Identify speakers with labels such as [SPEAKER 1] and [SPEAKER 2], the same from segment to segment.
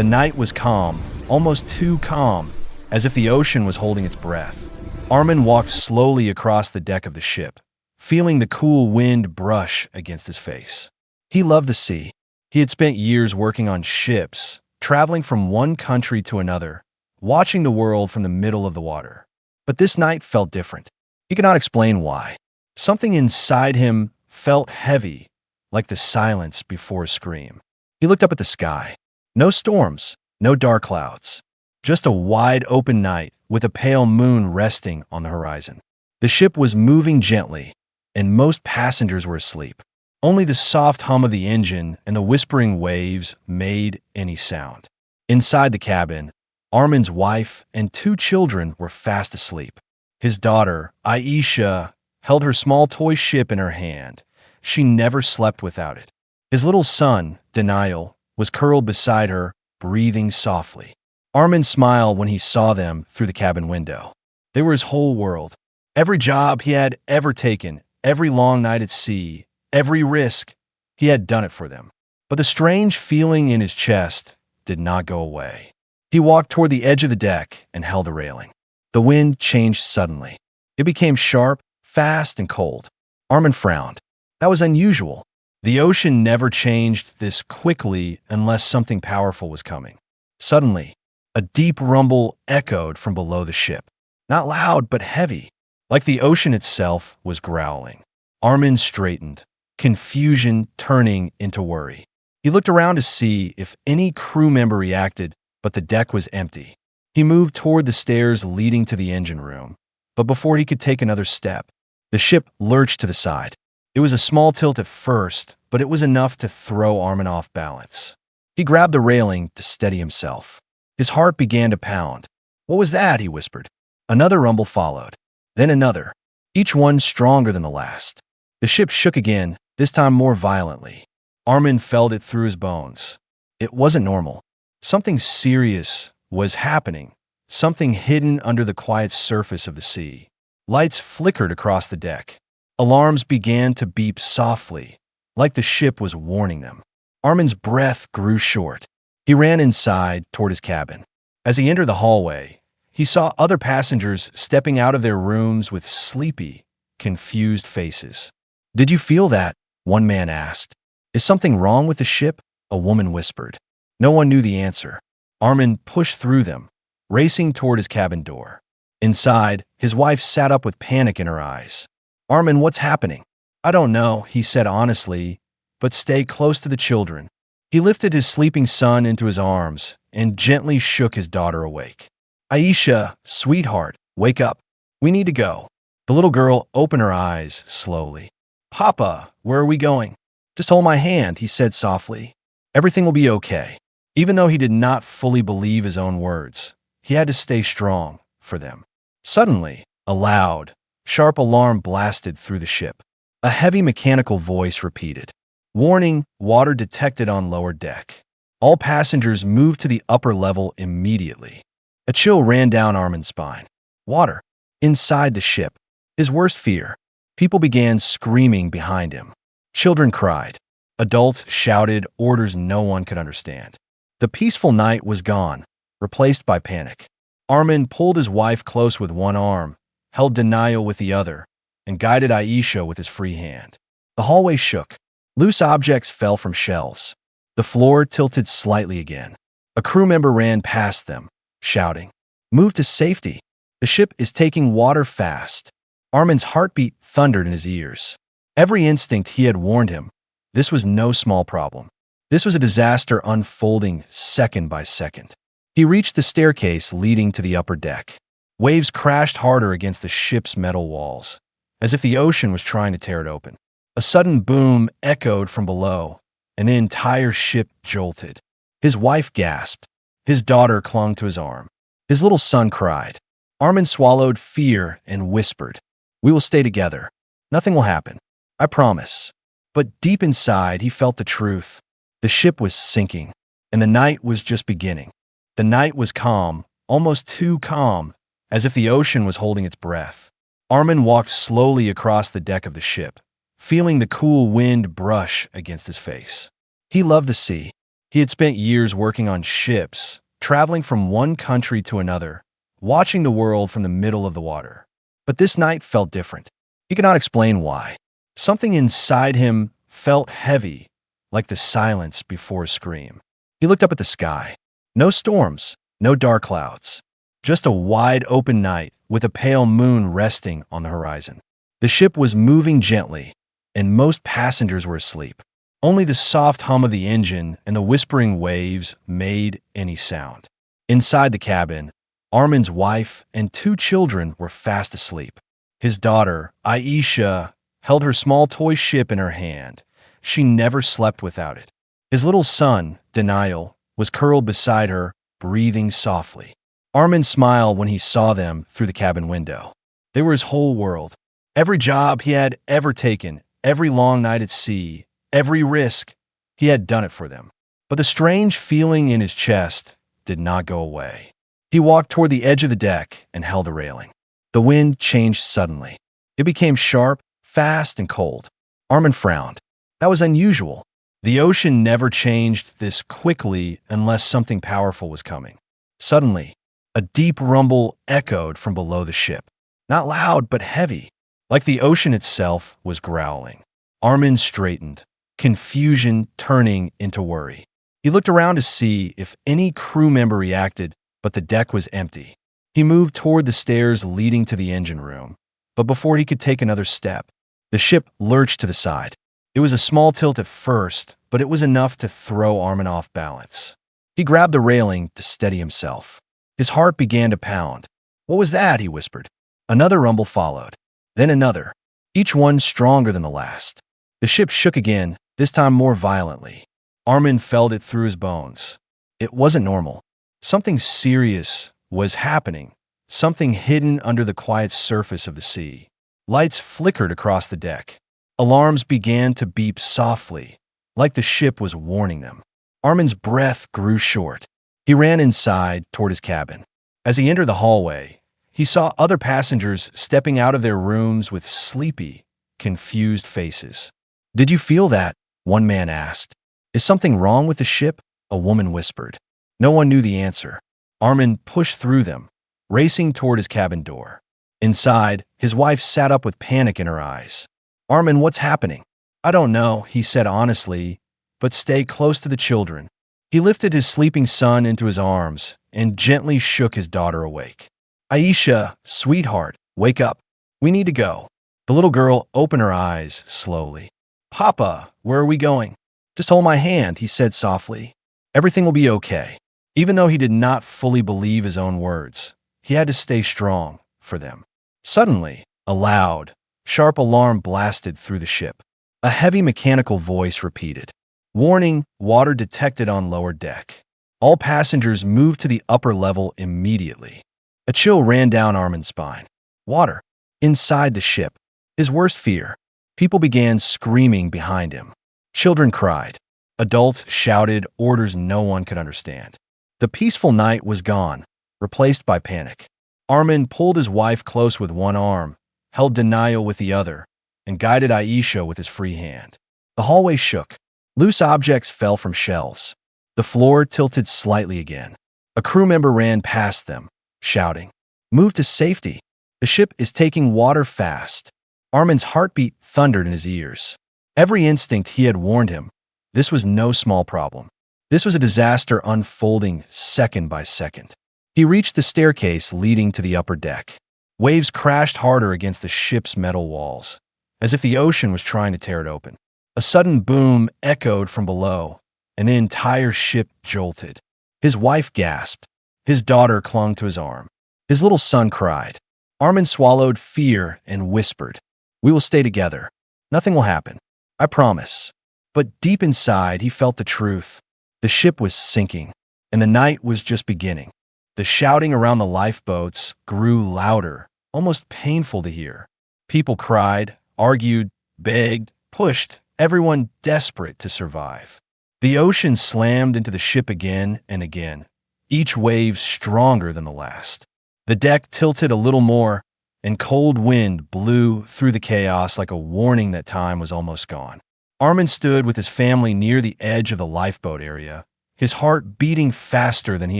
[SPEAKER 1] The night was calm, almost too calm, as if the ocean was holding its breath. Armin walked slowly across the deck of the ship, feeling the cool wind brush against his face. He loved the sea. He had spent years working on ships, traveling from one country to another, watching the world from the middle of the water. But this night felt different. He could not explain why. Something inside him felt heavy, like the silence before a scream. He looked up at the sky. No storms, no dark clouds. Just a wide open night with a pale moon resting on the horizon. The ship was moving gently, and most passengers were asleep. Only the soft hum of the engine and the whispering waves made any sound. Inside the cabin, Armin's wife and 2 children were fast asleep. His daughter, Aisha, held her small toy ship in her hand. She never slept without it. His little son, Daniel, was curled beside her, breathing softly. Armin smiled when he saw them through the cabin window. They were his whole world. Every job he had ever taken, every long night at sea, every risk, he had done it for them. But the strange feeling in his chest did not go away. He walked toward the edge of the deck and held the railing. The wind changed suddenly. It became sharp, fast, and cold. Armin frowned. That was unusual. The ocean never changed this quickly unless something powerful was coming. Suddenly, a deep rumble echoed from below the ship. Not loud, but heavy, like the ocean itself was growling. Armin straightened, confusion turning into worry. He looked around to see if any crew member reacted, but the deck was empty. He moved toward the stairs leading to the engine room, but before he could take another step, the ship lurched to the side. It was a small tilt at first, but it was enough to throw Armin off balance. He grabbed the railing to steady himself. His heart began to pound. "What was that?" he whispered. Another rumble followed, then another, each one stronger than the last. The ship shook again, this time more violently. Armin felt it through his bones. It wasn't normal. Something serious was happening, something hidden under the quiet surface of the sea. Lights flickered across the deck. Alarms began to beep softly, like the ship was warning them. Armin's breath grew short. He ran inside toward his cabin. As he entered the hallway, he saw other passengers stepping out of their rooms with sleepy, confused faces. "Did you feel that?" one man asked. "Is something wrong with the ship?" a woman whispered. No one knew the answer. Armin pushed through them, racing toward his cabin door. Inside, his wife sat up with panic in her eyes. "Armin, what's happening?" "I don't know," he said honestly, "but stay close to the children." He lifted his sleeping son into his arms and gently shook his daughter awake. "Aisha, sweetheart, wake up. We need to go." The little girl opened her eyes slowly. "Papa, where are we going?" "Just hold my hand," he said softly. "Everything will be okay." Even though he did not fully believe his own words, he had to stay strong for them. Suddenly, a loud, sharp alarm blasted through the ship. A heavy mechanical voice repeated, "Warning, water detected on lower deck." All passengers moved to the upper level immediately. A chill ran down Armin's spine. Water. Inside the ship. His worst fear. People began screaming behind him. Children cried. Adults shouted orders no one could understand. The peaceful night was gone, replaced by panic. Armin pulled his wife close with one arm, held Daniel with the other, and guided Aisha with his free hand. The hallway shook. Loose objects fell from shelves. The floor tilted slightly again. A crew member ran past them, shouting, "Move to safety. The ship is taking water fast." Armin's heartbeat thundered in his ears. Every instinct he had warned him. This was no small problem. This was a disaster unfolding second by second. He reached the staircase leading to the upper deck. Waves crashed harder against the ship's metal walls, as if the ocean was trying to tear it open. A sudden boom echoed from below, and the entire ship jolted. His wife gasped. His daughter clung to his arm. His little son cried. Armin swallowed fear and whispered, "We will stay together. Nothing will happen. I promise." But deep inside, he felt the truth. The ship was sinking, and the night was just beginning. The night was calm, almost too calm, as if the ocean was holding its breath. Armin walked slowly across the deck of the ship, feeling the cool wind brush against his face. He loved the sea. He had spent years working on ships, traveling from one country to another, watching the world from the middle of the water. But this night felt different. He could not explain why. Something inside him felt heavy, like the silence before a scream. He looked up at the sky. No storms, no dark clouds. Just a wide open night with a pale moon resting on the horizon. The ship was moving gently, and most passengers were asleep. Only the soft hum of the engine and the whispering waves made any sound. Inside the cabin, Armin's wife and 2 children were fast asleep. His daughter, Aisha, held her small toy ship in her hand. She never slept without it. His little son, Daniel, was curled beside her, breathing softly. Armin smiled when he saw them through the cabin window. They were his whole world. Every job he had ever taken, every long night at sea, every risk, he had done it for them. But the strange feeling in his chest did not go away. He walked toward the edge of the deck and held the railing. The wind changed suddenly. It became sharp, fast, and cold. Armin frowned. That was unusual. The ocean never changed this quickly unless something powerful was coming. Suddenly, a deep rumble echoed from below the ship. Not loud, but heavy, like the ocean itself was growling. Armin straightened, confusion turning into worry. He looked around to see if any crew member reacted, but the deck was empty. He moved toward the stairs leading to the engine room, but before he could take another step, the ship lurched to the side. It was a small tilt at first, but it was enough to throw Armin off balance. He grabbed the railing to steady himself. His heart began to pound. "What was that?" he whispered. Another rumble followed, then another, each one stronger than the last. The ship shook again, this time more violently. Armin felt it through his bones. It wasn't normal. Something serious was happening, something hidden under the quiet surface of the sea. Lights flickered across the deck. Alarms began to beep softly, like the ship was warning them. Armin's breath grew short. He ran inside toward his cabin. As he entered the hallway, he saw other passengers stepping out of their rooms with sleepy, confused faces. "Did you feel that?" one man asked. "Is something wrong with the ship?" a woman whispered. No one knew the answer. Armin pushed through them, racing toward his cabin door. Inside, his wife sat up with panic in her eyes. "Armin, what's happening?" "I don't know," he said honestly, "but stay close to the children." He lifted his sleeping son into his arms and gently shook his daughter awake. "Aisha, sweetheart, wake up. We need to go." The little girl opened her eyes slowly. "Papa, where are we going?" "Just hold my hand," he said softly. "Everything will be okay." Even though he did not fully believe his own words, he had to stay strong for them. Suddenly, a loud, sharp alarm blasted through the ship. A heavy mechanical voice repeated, "Warning, water detected on lower deck." All passengers moved to the upper level immediately. A chill ran down Armin's spine. Water. Inside the ship. His worst fear. People began screaming behind him. Children cried. Adults shouted orders no one could understand. The peaceful night was gone, replaced by panic. Armin pulled his wife close with one arm, held Daniel with the other, and guided Aisha with his free hand. The hallway shook. Loose objects fell from shelves. The floor tilted slightly again. A crew member ran past them, shouting, "Move to safety. The ship is taking water fast." Armin's heartbeat thundered in his ears. Every instinct he had warned him, this was no small problem. This was a disaster unfolding second by second. He reached the staircase leading to the upper deck. Waves crashed harder against the ship's metal walls, as if the ocean was trying to tear it open. A sudden boom echoed from below, and the entire ship jolted. His wife gasped. His daughter clung to his arm. His little son cried. Armin swallowed fear and whispered, "We will stay together. Nothing will happen. I promise." But deep inside, he felt the truth. The ship was sinking, and the night was just beginning. The shouting around the lifeboats grew louder, almost painful to hear. People cried, argued, begged, pushed, everyone desperate to survive. The ocean slammed into the ship again and again, each wave stronger than the last. The deck tilted a little more, and cold wind blew through the chaos like a warning that time was almost gone. Armin stood with his family near the edge of the lifeboat area, his heart beating faster than he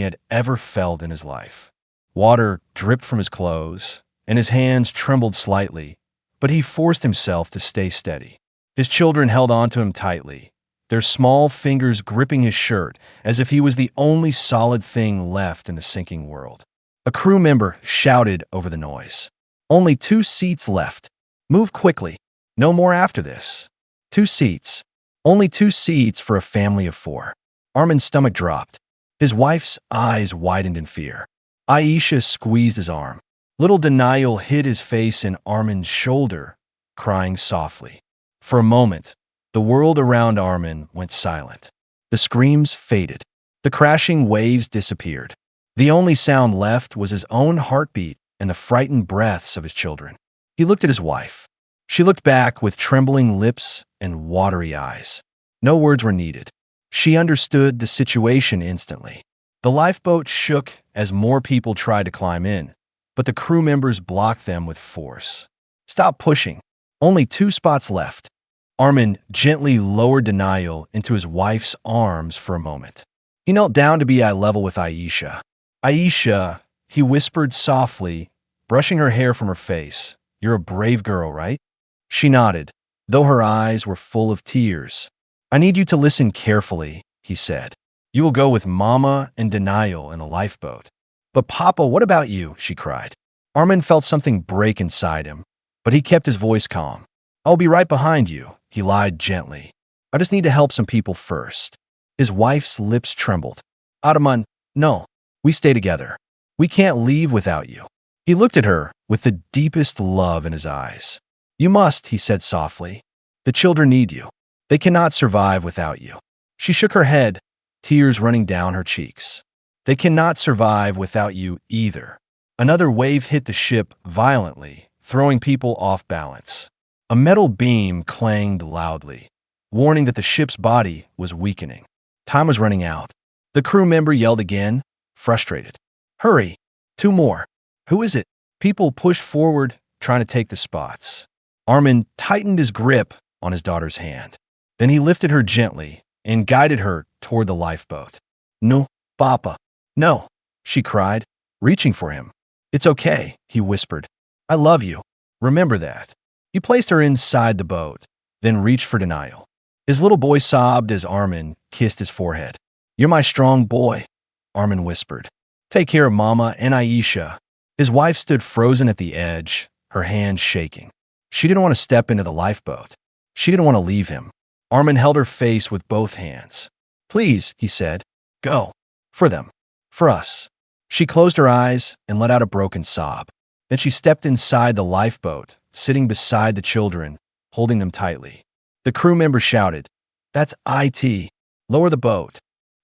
[SPEAKER 1] had ever felt in his life. Water dripped from his clothes, and his hands trembled slightly, but he forced himself to stay steady. His children held onto him tightly, their small fingers gripping his shirt as if he was the only solid thing left in the sinking world. A crew member shouted over the noise. "Only 2 seats left. Move quickly. No more after this. 2 seats. Only 2 seats for a family of 4. Armin's stomach dropped. His wife's eyes widened in fear. Aisha squeezed his arm. Little Daniel hid his face in Armin's shoulder, crying softly. For a moment, the world around Armin went silent. The screams faded. The crashing waves disappeared. The only sound left was his own heartbeat and the frightened breaths of his children. He looked at his wife. She looked back with trembling lips and watery eyes. No words were needed. She understood the situation instantly. The lifeboat shook as more people tried to climb in, but the crew members blocked them with force. "Stop pushing. Only 2 spots left." Armin gently lowered Daniel into his wife's arms for a moment. He knelt down to be eye level with Aisha. "Aisha," he whispered softly, brushing her hair from her face. "You're a brave girl, right?" She nodded, though her eyes were full of tears. "I need you to listen carefully," he said. "You will go with Mama and Daniel in a lifeboat." "But Papa, what about you?" she cried. Armin felt something break inside him, but he kept his voice calm. "I'll be right behind you," he lied gently. "I just need to help some people first." His wife's lips trembled. "Ataman, no. We stay together. We can't leave without you." He looked at her with the deepest love in his eyes. "You must," he said softly. "The children need you. They cannot survive without you." She shook her head, tears running down her cheeks. "They cannot survive without you either." Another wave hit the ship violently, throwing people off balance. A metal beam clanged loudly, warning that the ship's body was weakening. Time was running out. The crew member yelled again, frustrated. "Hurry! 2 more. Who is it?" People pushed forward, trying to take the spots. Armin tightened his grip on his daughter's hand. Then he lifted her gently and guided her toward the lifeboat. "No, Papa. No," she cried, reaching for him. "It's okay," he whispered. "I love you. Remember that." He placed her inside the boat, then reached for Daniel. His little boy sobbed as Armin kissed his forehead. "You're my strong boy," Armin whispered. "Take care of Mama and Aisha." His wife stood frozen at the edge, her hands shaking. She didn't want to step into the lifeboat. She didn't want to leave him. Armin held her face with both hands. "Please," he said, "go. For them. For us." She closed her eyes and let out a broken sob. Then she stepped inside the lifeboat, sitting beside the children, holding them tightly. The crew member shouted, "That's IT. Lower the boat."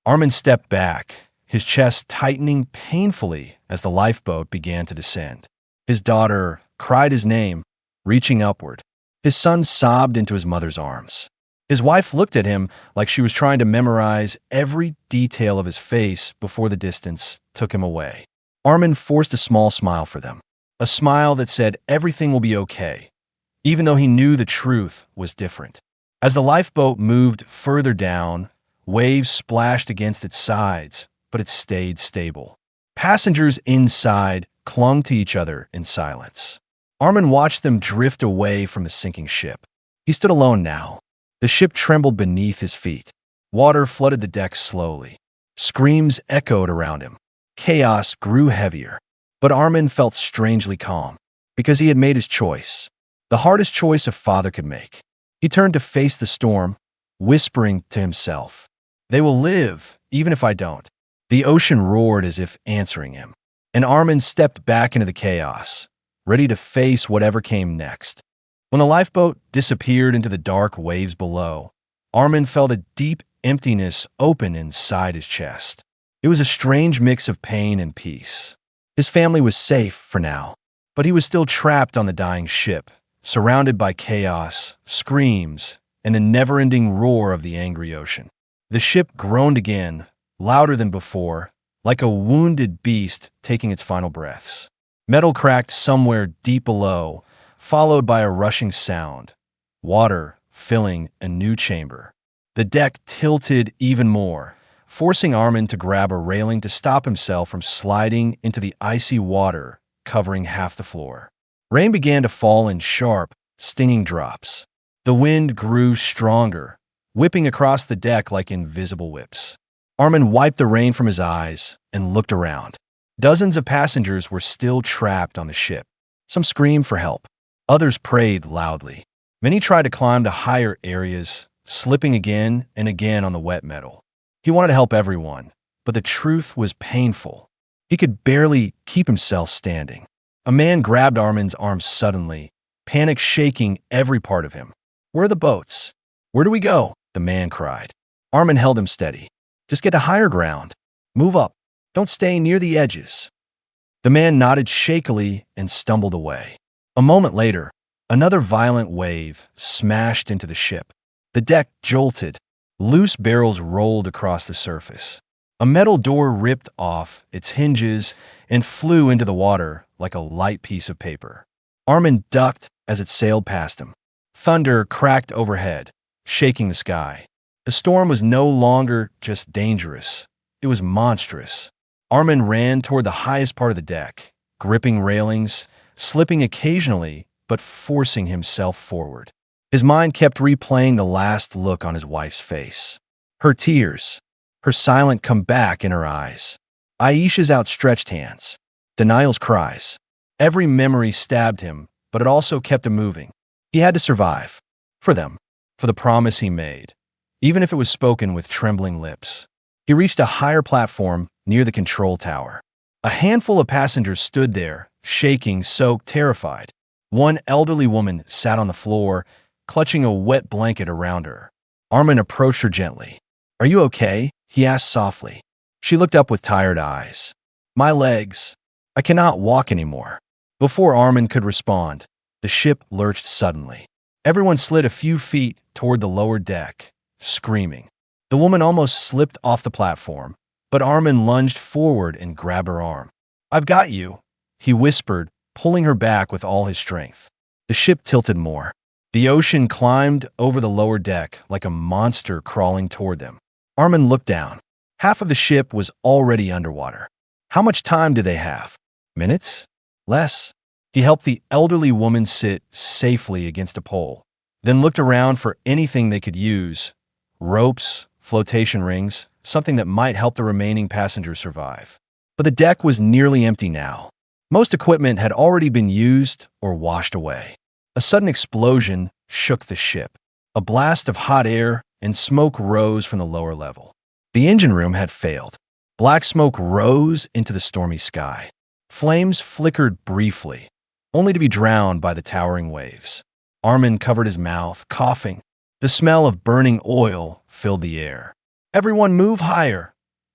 [SPEAKER 1] Armin stepped back, his chest tightening painfully as the lifeboat began to descend. His daughter cried his name, reaching upward. His son sobbed into his mother's arms. His wife looked at him like she was trying to memorize every detail of his face before the distance took him away. Armin forced a small smile for them, a smile that said everything will be okay, even though he knew the truth was different. As the lifeboat moved further down, waves splashed against its sides, but it stayed stable. Passengers inside clung to each other in silence. Armin watched them drift away from the sinking ship. He stood alone now. The ship trembled beneath his feet. Water flooded the deck slowly. Screams echoed around him. Chaos grew heavier. But Armin felt strangely calm, because he had made his choice. The hardest choice a father could make. He turned to face the storm, whispering to himself, "They will live, even if I don't." The ocean roared as if answering him. And Armin stepped back into the chaos, ready to face whatever came next. When the lifeboat disappeared into the dark waves below, Armin felt a deep emptiness open inside his chest. It was a strange mix of pain and peace. His family was safe for now, but he was still trapped on the dying ship, surrounded by chaos, screams, and the never-ending roar of the angry ocean. The ship groaned again, louder than before, like a wounded beast taking its final breaths. Metal cracked somewhere deep below, followed by a rushing sound, water filling a new chamber. The deck tilted even more, forcing Armin to grab a railing to stop himself from sliding into the icy water covering half the floor. Rain began to fall in sharp, stinging drops. The wind grew stronger, whipping across the deck like invisible whips. Armin wiped the rain from his eyes and looked around. Dozens of passengers were still trapped on the ship. Some screamed for help. Others prayed loudly. Many tried to climb to higher areas, slipping again and again on the wet metal. He wanted to help everyone, but the truth was painful. He could barely keep himself standing. A man grabbed Armin's arm suddenly, panic shaking every part of him. "Where are the boats? Where do we go?" the man cried. Armin held him steady. "Just get to higher ground. Move up. Don't stay near the edges." The man nodded shakily and stumbled away. A moment later, another violent wave smashed into the ship. The deck jolted. Loose barrels rolled across the surface. A metal door ripped off its hinges and flew into the water like a light piece of paper. Armin ducked as it sailed past him. Thunder cracked overhead, shaking the sky. The storm was no longer just dangerous. It was monstrous. Armin ran toward the highest part of the deck, gripping railings, slipping occasionally, but forcing himself forward. His mind kept replaying the last look on his wife's face. Her tears, her silent comeback in her eyes. Aisha's outstretched hands. Daniel's cries. Every memory stabbed him, but it also kept him moving. He had to survive. For them. For the promise he made. Even if it was spoken with trembling lips. He reached a higher platform near the control tower. A handful of passengers stood there, shaking, soaked, terrified. One elderly woman sat on the floor, clutching a wet blanket around her. Armin approached her gently. "Are you okay?" he asked softly. She looked up with tired eyes. "My legs. I cannot walk anymore." Before Armin could respond, the ship lurched suddenly. Everyone slid a few feet toward the lower deck, screaming. The woman almost slipped off the platform, but Armin lunged forward and grabbed her arm. "I've got you," he whispered, pulling her back with all his strength. The ship tilted more. The ocean climbed over the lower deck like a monster crawling toward them. Armin looked down. Half of the ship was already underwater. How much time did they have? Minutes? Less? He helped the elderly woman sit safely against a pole, then looked around for anything they could use. Ropes, flotation rings, something that might help the remaining passengers survive. But the deck was nearly empty now. Most equipment had already been used or washed away. A sudden explosion shook the ship. A blast of hot air and smoke rose from the lower level. The engine room had failed. Black smoke rose into the stormy sky. Flames flickered briefly, only to be drowned by the towering waves. Armin covered his mouth, coughing. The smell of burning oil filled the air. "Everyone move higher,"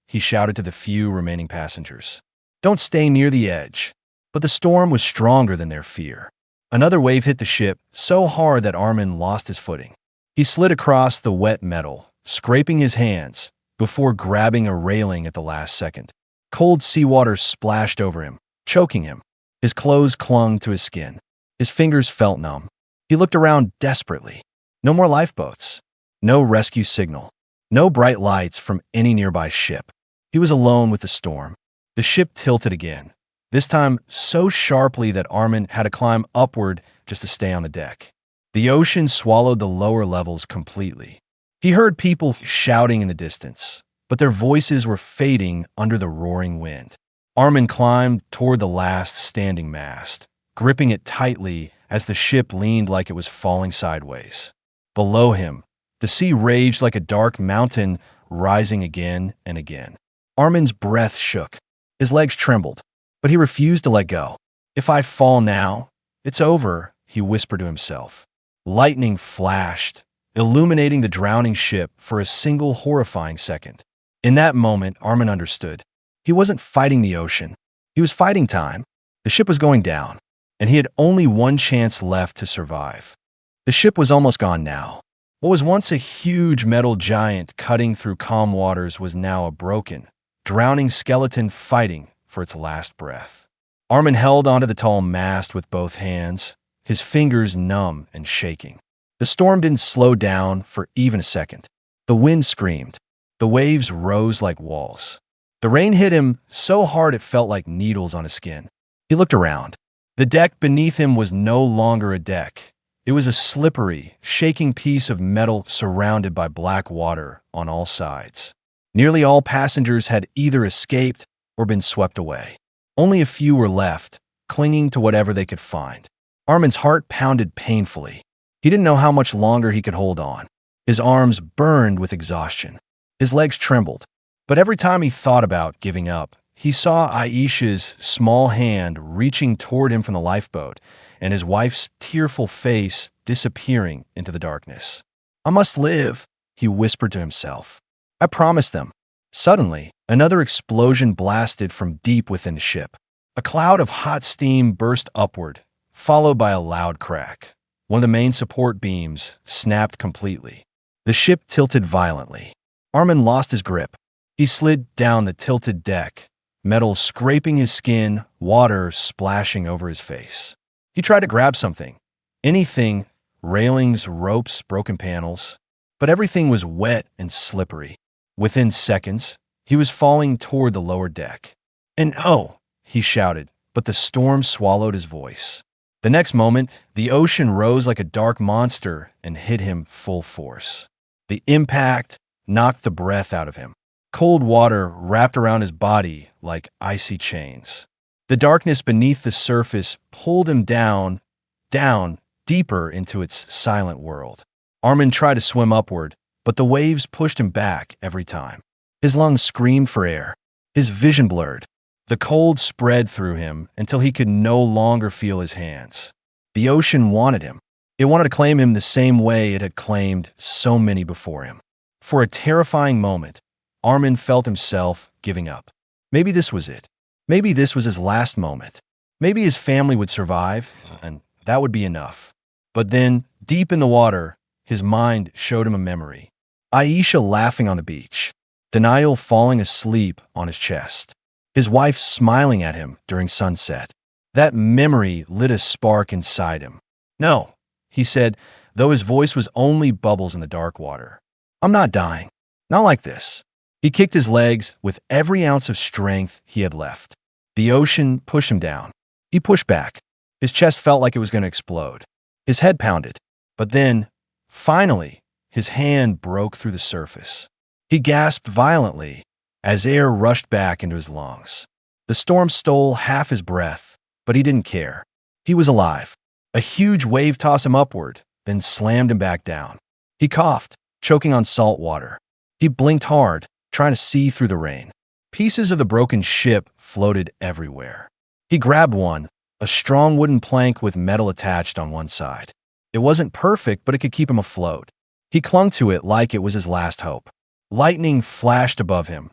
[SPEAKER 1] he shouted to the few remaining passengers. "Don't stay near the edge." But the storm was stronger than their fear. Another wave hit the ship so hard that Armin lost his footing. He slid across the wet metal, scraping his hands, before grabbing a railing at the last second. Cold seawater splashed over him, choking him. His clothes clung to his skin. His fingers felt numb. He looked around desperately. No more lifeboats. No rescue signal. No bright lights from any nearby ship. He was alone with the storm. The ship tilted again, this time so sharply that Armin had to climb upward just to stay on the deck. The ocean swallowed the lower levels completely. He heard people shouting in the distance, but their voices were fading under the roaring wind. Armin climbed toward the last standing mast, gripping it tightly as the ship leaned like it was falling sideways. Below him, the sea raged like a dark mountain, rising again and again. Armin's breath shook. His legs trembled, but he refused to let go. "If I fall now, it's over," he whispered to himself. Lightning flashed, illuminating the drowning ship for a single horrifying second. In that moment, Armin understood. He wasn't fighting the ocean. He was fighting time. The ship was going down, and he had only one chance left to survive. The ship was almost gone now. What was once a huge metal giant cutting through calm waters was now a broken, drowning skeleton fighting for its last breath. Armin held onto the tall mast with both hands, his fingers numb and shaking. The storm didn't slow down for even a second. The wind screamed. The waves rose like walls. The rain hit him so hard it felt like needles on his skin. He looked around. The deck beneath him was no longer a deck. It was a slippery, shaking piece of metal surrounded by black water on all sides. Nearly all passengers had either escaped or been swept away. Only a few were left, clinging to whatever they could find. Armin's heart pounded painfully. He didn't know how much longer he could hold on. His arms burned with exhaustion. His legs trembled. But every time he thought about giving up, he saw Aisha's small hand reaching toward him from the lifeboat and his wife's tearful face disappearing into the darkness. "I must live," he whispered to himself. "I promised them." Suddenly, another explosion blasted from deep within the ship. A cloud of hot steam burst upward, followed by a loud crack. One of the main support beams snapped completely. The ship tilted violently. Armin lost his grip. He slid down the tilted deck, metal scraping his skin, water splashing over his face. He tried to grab something. Anything, railings, ropes, broken panels. But everything was wet and slippery. Within seconds, he was falling toward the lower deck. "And oh!" he shouted, but the storm swallowed his voice. The next moment, the ocean rose like a dark monster and hit him full force. The impact knocked the breath out of him. Cold water wrapped around his body like icy chains. The darkness beneath the surface pulled him down, deeper into its silent world. Armin tried to swim upward, but the waves pushed him back every time. His lungs screamed for air. His vision blurred. The cold spread through him until he could no longer feel his hands. The ocean wanted him. It wanted to claim him the same way it had claimed so many before him. For a terrifying moment, Armin felt himself giving up. Maybe this was it. Maybe this was his last moment. Maybe his family would survive, and that would be enough. But then, deep in the water, his mind showed him a memory. Aisha laughing on the beach. Daniel falling asleep on his chest. His wife smiling at him during sunset. That memory lit a spark inside him. "No," he said, though his voice was only bubbles in the dark water. "I'm not dying. Not like this." He kicked his legs with every ounce of strength he had left. The ocean pushed him down. He pushed back. His chest felt like it was going to explode. His head pounded. But then, finally, his hand broke through the surface. He gasped violently as air rushed back into his lungs. The storm stole half his breath, but he didn't care. He was alive. A huge wave tossed him upward, then slammed him back down. He coughed, choking on salt water. He blinked hard, trying to see through the rain. Pieces of the broken ship floated everywhere. He grabbed one, a strong wooden plank with metal attached on one side. It wasn't perfect, but it could keep him afloat. He clung to it like it was his last hope. Lightning flashed above him,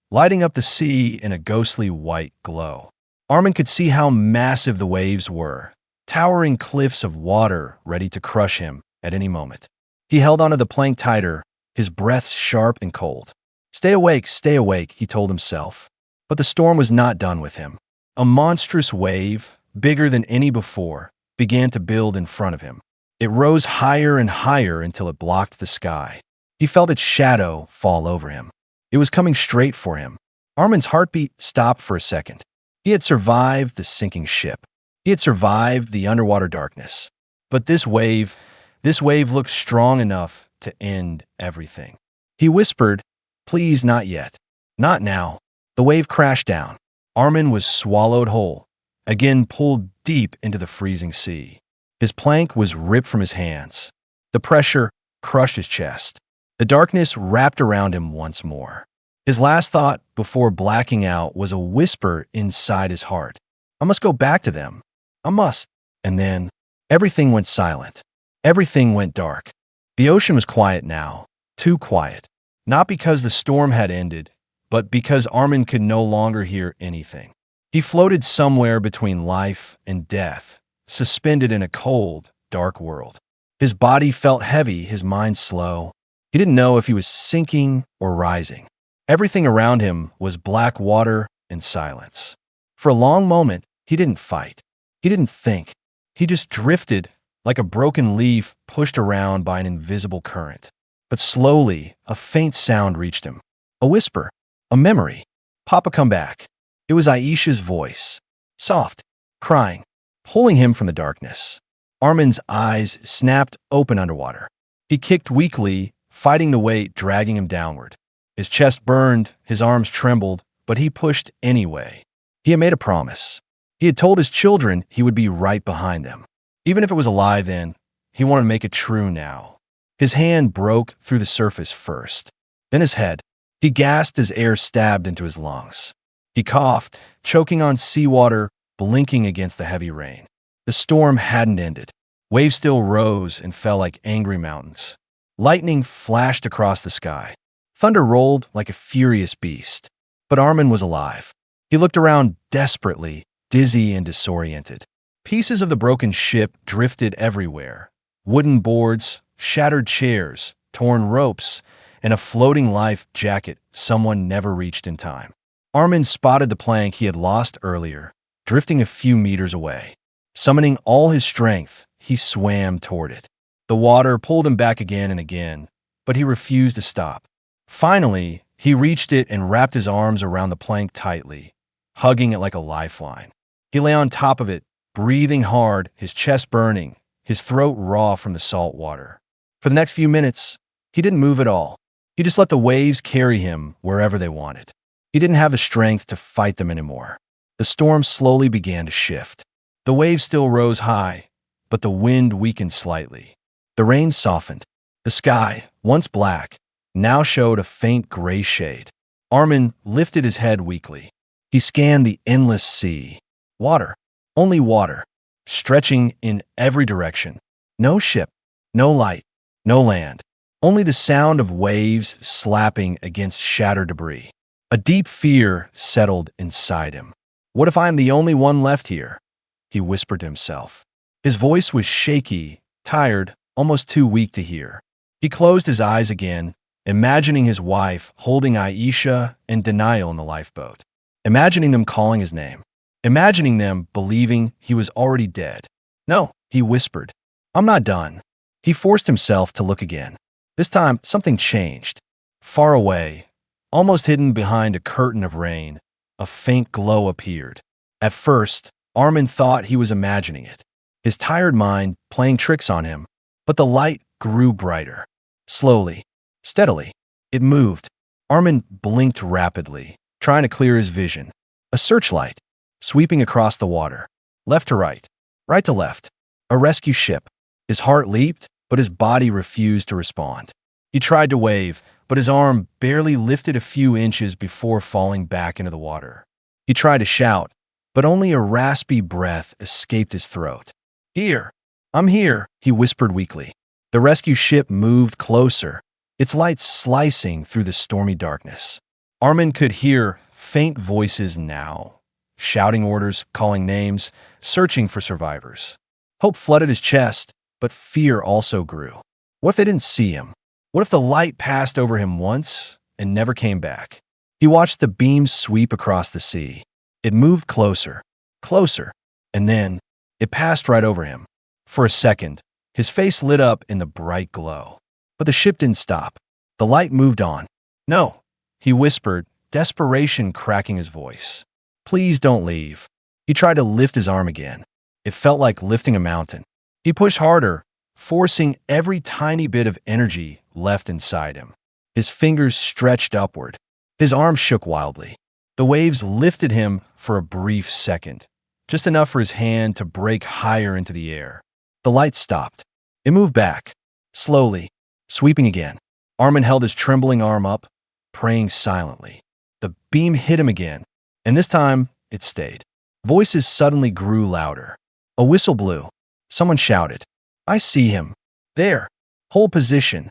[SPEAKER 1] lighting up the sea in a ghostly white glow. Armin could see how massive the waves were, towering cliffs of water ready to crush him at any moment. He held onto the plank tighter, his breath sharp and cold. Stay awake," he told himself. But the storm was not done with him. A monstrous wave, bigger than any before, began to build in front of him. It rose higher and higher until it blocked the sky. He felt its shadow fall over him. It was coming straight for him. Armin's heartbeat stopped for a second. He had survived the sinking ship. He had survived the underwater darkness. But this wave looked strong enough to end everything. He whispered, "Please, not yet. Not now." The wave crashed down. Armin was swallowed whole, again pulled deep into the freezing sea. His plank was ripped from his hands. The pressure crushed his chest. The darkness wrapped around him once more. His last thought before blacking out was a whisper inside his heart. "I must go back to them. I must." And then everything went silent. Everything went dark. The ocean was quiet now, too quiet. Not because the storm had ended, but because Armin could no longer hear anything. He floated somewhere between life and death, suspended in a cold, dark world. His body felt heavy, his mind slow. He didn't know if he was sinking or rising. Everything around him was black water and silence. For a long moment, he didn't fight. He didn't think. He just drifted like a broken leaf pushed around by an invisible current. But slowly, a faint sound reached him. A whisper. A memory. Papa, come back. It was Aisha's voice. Soft. Crying. Pulling him from the darkness. Armin's eyes snapped open underwater. He kicked weakly, fighting the weight dragging him downward. His chest burned, his arms trembled, but he pushed anyway. He had made a promise. He had told his children he would be right behind them. Even if it was a lie then, he wanted to make it true now. His hand broke through the surface first, then his head. He gasped as air stabbed into his lungs. He coughed, choking on seawater, blinking against the heavy rain. The storm hadn't ended. Waves still rose and fell like angry mountains. Lightning flashed across the sky. Thunder rolled like a furious beast. But Armin was alive. He looked around desperately, dizzy and disoriented. Pieces of the broken ship drifted everywhere. Wooden boards, shattered chairs, torn ropes, and a floating life jacket someone never reached in time. Armin spotted the plank he had lost earlier, drifting a few meters away. Summoning all his strength, he swam toward it. The water pulled him back again and again, but he refused to stop. Finally, he reached it and wrapped his arms around the plank tightly, hugging it like a lifeline. He lay on top of it, breathing hard, his chest burning, his throat raw from the salt water. For the next few minutes, he didn't move at all. He just let the waves carry him wherever they wanted. He didn't have the strength to fight them anymore. The storm slowly began to shift. The waves still rose high, but the wind weakened slightly. The rain softened. The sky, once black, now showed a faint gray shade. Armin lifted his head weakly. He scanned the endless sea. Water. Only water. Stretching in every direction. No ship. No light. No land. Only the sound of waves slapping against shattered debris. A deep fear settled inside him. What if I'm the only one left here? He whispered to himself. His voice was shaky, tired, almost too weak to hear. He closed his eyes again, imagining his wife holding Aisha and Denial in the lifeboat. Imagining them calling his name. Imagining them believing he was already dead. No, he whispered. I'm not done. He forced himself to look again. This time, something changed. Far away, almost hidden behind a curtain of rain, a faint glow appeared. At first, Armin thought he was imagining it, his tired mind playing tricks on him, but the light grew brighter. Slowly, steadily, it moved. Armin blinked rapidly, trying to clear his vision. A searchlight, sweeping across the water, left to right to left. A rescue ship. His heart leaped, but his body refused to respond. He tried to wave, but his arm barely lifted a few inches before falling back into the water. He tried to shout, but only a raspy breath escaped his throat. Here! I'm here, he whispered weakly. The rescue ship moved closer, its lights slicing through the stormy darkness. Armin could hear faint voices now, shouting orders, calling names, searching for survivors. Hope flooded his chest, but fear also grew. What if they didn't see him? What if the light passed over him once and never came back? He watched the beam sweep across the sea. It moved closer, closer, and then it passed right over him. For a second, his face lit up in the bright glow. But the ship didn't stop. The light moved on. No, he whispered, desperation cracking his voice. Please don't leave. He tried to lift his arm again. It felt like lifting a mountain. He pushed harder, forcing every tiny bit of energy left inside him. His fingers stretched upward. His arm shook wildly. The waves lifted him for a brief second, just enough for his hand to break higher into the air. The light stopped. It moved back, slowly, sweeping again. Armin held his trembling arm up, praying silently. The beam hit him again, and this time it stayed. Voices suddenly grew louder. A whistle blew. Someone shouted, I see him. There. Hold position.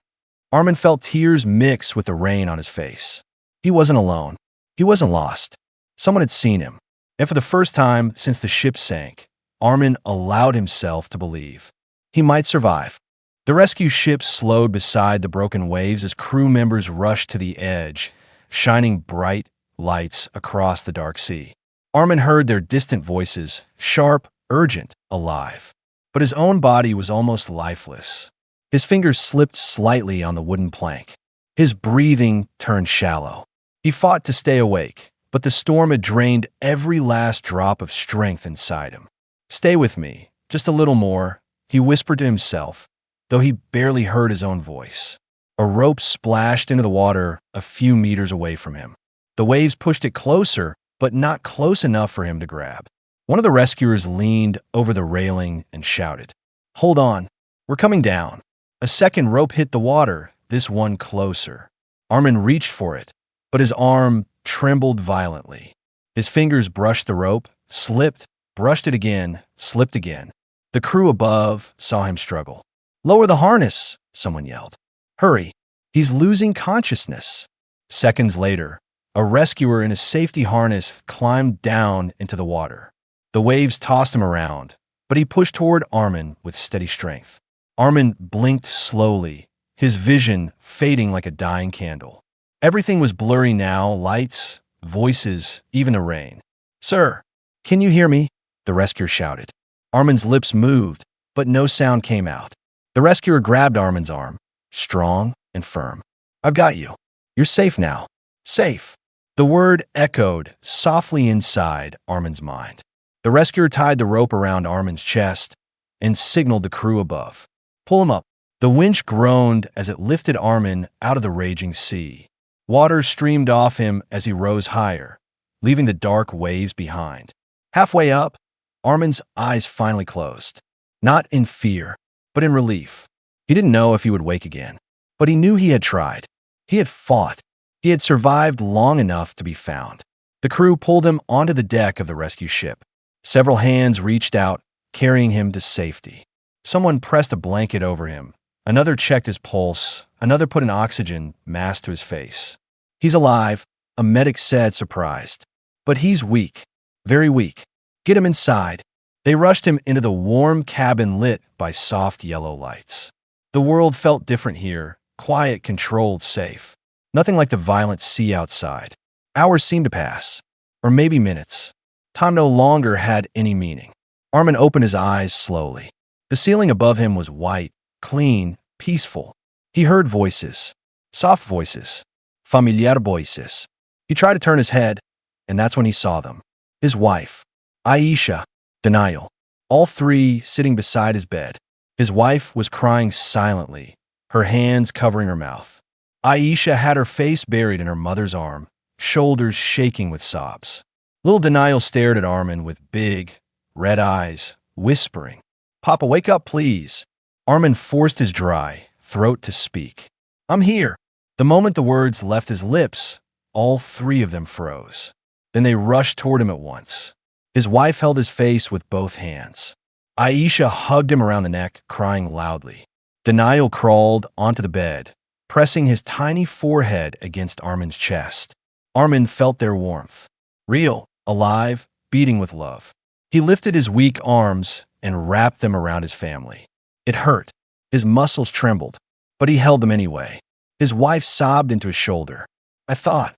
[SPEAKER 1] Armin felt tears mix with the rain on his face. He wasn't alone. He wasn't lost. Someone had seen him. And for the first time since the ship sank, Armin allowed himself to believe he might survive. The rescue ship slowed beside the broken waves as crew members rushed to the edge, shining bright lights across the dark sea. Armin heard their distant voices, sharp, urgent, alive. But his own body was almost lifeless. His fingers slipped slightly on the wooden plank. His breathing turned shallow. He fought to stay awake, but the storm had drained every last drop of strength inside him. "Stay with me, just a little more," he whispered to himself, though he barely heard his own voice. A rope splashed into the water a few meters away from him. The waves pushed it closer, but not close enough for him to grab. One of the rescuers leaned over the railing and shouted, "Hold on, we're coming down." A second rope hit the water, this one closer. Armin reached for it, but his arm trembled violently. His fingers brushed the rope, slipped, brushed it again, slipped again. The crew above saw him struggle. "Lower the harness," someone yelled. "Hurry, he's losing consciousness." Seconds later, a rescuer in a safety harness climbed down into the water. The waves tossed him around, but he pushed toward Armin with steady strength. Armin blinked slowly, his vision fading like a dying candle. Everything was blurry now, lights, voices, even the rain. "Sir, can you hear me?" the rescuer shouted. Armin's lips moved, but no sound came out. The rescuer grabbed Armin's arm, strong and firm. "I've got you. You're safe now. Safe." The word echoed softly inside Armin's mind. The rescuer tied the rope around Armin's chest and signaled the crew above. "Pull him up." The winch groaned as it lifted Armin out of the raging sea. Water streamed off him as he rose higher, leaving the dark waves behind. Halfway up, Armin's eyes finally closed. Not in fear, but in relief. He didn't know if he would wake again, but he knew he had tried. He had fought. He had survived long enough to be found. The crew pulled him onto the deck of the rescue ship. Several hands reached out, carrying him to safety. Someone pressed a blanket over him. Another checked his pulse. Another put an oxygen mask to his face. "He's alive," a medic said, surprised. "But he's weak. Very weak. Get him inside." They rushed him into the warm cabin lit by soft yellow lights. The world felt different here, quiet, controlled, safe. Nothing like the violent sea outside. Hours seemed to pass, or maybe minutes. Time no longer had any meaning. Armin opened his eyes slowly. The ceiling above him was white, clean, peaceful. He heard voices, soft voices, familiar voices. He tried to turn his head, and that's when he saw them. His wife, Aisha, Denial, all three sitting beside his bed. His wife was crying silently, her hands covering her mouth. Aisha had her face buried in her mother's arm, shoulders shaking with sobs. Little Denial stared at Armin with big, red eyes, whispering, "Papa, wake up, please." Armin forced his dry throat to speak. "I'm here." The moment the words left his lips, all three of them froze. Then they rushed toward him at once. His wife held his face with both hands. Aisha hugged him around the neck, crying loudly. Denial crawled onto the bed, pressing his tiny forehead against Armin's chest. Armin felt their warmth. Real, alive, beating with love. He lifted his weak arms and wrapped them around his family. It hurt. His muscles trembled, but he held them anyway. His wife sobbed into his shoulder. I thought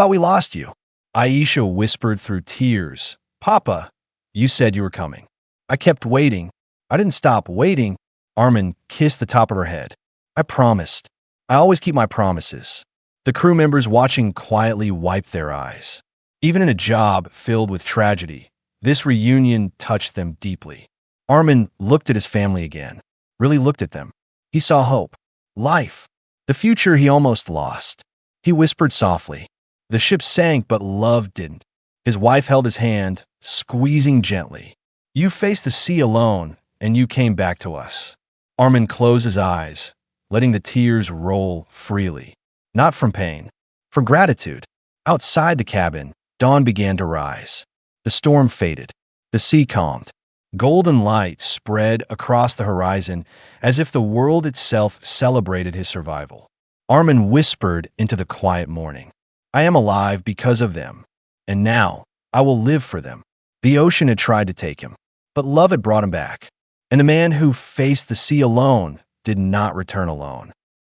[SPEAKER 1] we lost you." Aisha whispered through tears. "Papa, you said you were coming. I kept waiting. I didn't stop waiting." Armin kissed the top of her head. "I promised. I always keep my promises." The crew members watching quietly wiped their eyes. Even in a job filled with tragedy, this reunion touched them deeply. Armin looked at his family again, really looked at them. He saw hope, life, the future he almost lost. He whispered softly. The ship sank, but love didn't. His wife held his hand, squeezing gently. "You faced the sea alone, and you came back to us." Armin closed his eyes, letting the tears roll freely. Not from pain, from gratitude. Outside the cabin, dawn began to rise. The storm faded. The sea calmed. Golden light spread across the horizon as if the world itself celebrated his survival. Armin whispered into the quiet morning, "I am alive because of them, and now I will live for them." The ocean had tried to take him, but love had brought him back. And the man who faced the sea alone did not return alone.